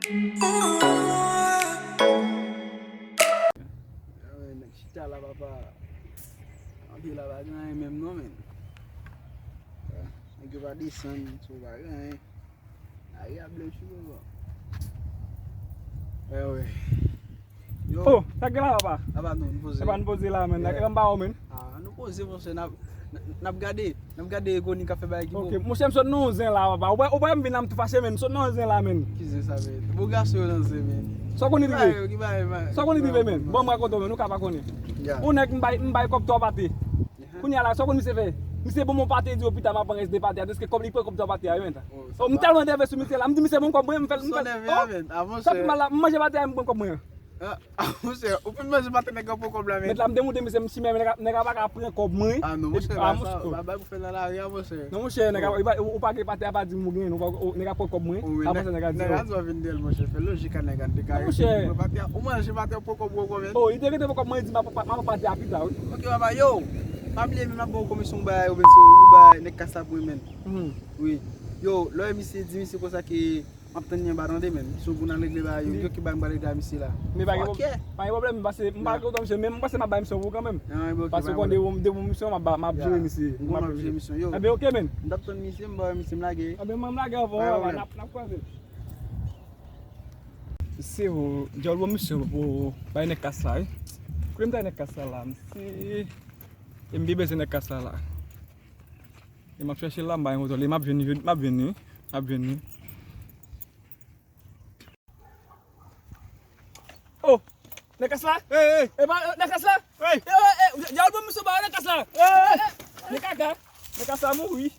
Chita la papa. Anpi la bagan même non men. Nèg yo pa descend sur bagan. Aí a bleu chou. Ouais. Yo. Oh, tak la papa. Aba nou pose. Aba nou pose la men. Nak ba ou men. Ah, nou pose parce n'a gade ko ni ka fe ba ki OK, mon chef son non zin la papa. Ou pas me venir me tout fâcher men. Son non zin la men. Ki se sa ve. Bo garçon nan se men. So koni rive. Ki ba. So koni rive men. Bon moi konto men, nou ka pa koni. Ya. Ou nek mbay kop to pati. Kounya la so koni se fait. Monsieur bon mon parti di hôpital m'a prendre des parti parce que comme il peut comme toi parti ayo enta. Oh, m'tellement nerveux sur monsieur là, m'di monsieur bon comme moi m'fait. Avant ça mal manger parti bon comme moi. Ah, monsieur, ou peut manger parti nèg pas comme la men. Mais là m'demande monsieur si même nèg pas ka prendre comme moi. Ah non, monsieur, ah ba vous faire la ria monsieur. Non monsieur nèg ou pas que parti a pas di mou gen, nèg pas comme moi. Après ça nèg a dit. Nèg a doit venir monsieur, fait logique nèg a décaler. Monsieur, parti au moins je parti pour comme moi. Oh, il devait comme moi dit ma parti à pita. OK papa yo. Pabli mi ma bon commission ba ou ben so ou ba nek kasa pour men. Oui. Yo, lo monsieur dit monsieur comme ça que m'a tenir ba rendre men. So pour nan régler ba yo ki ba mbale da monsieur là. Mais pas problème parce que m'pas que monsieur même parce que m'a ba monsieur quand même. Parce que quand de mission m'a jouer monsieur. M'a jouer mission yo. Ah ben OK men. Ndap ton monsieur mba monsieur mlage. Ah ben m'a mlage avant n'a croiser. C'est au jol monsieur pour ba nek kasa. Krim ta nek kasa là. Si il me besoin de casa là. Il m'a cherché là, m'a venu. Oh, nek casa là? Eh bah nek casa là? Jauh bon monsieur ba nek casa là. Nek casa mou oui.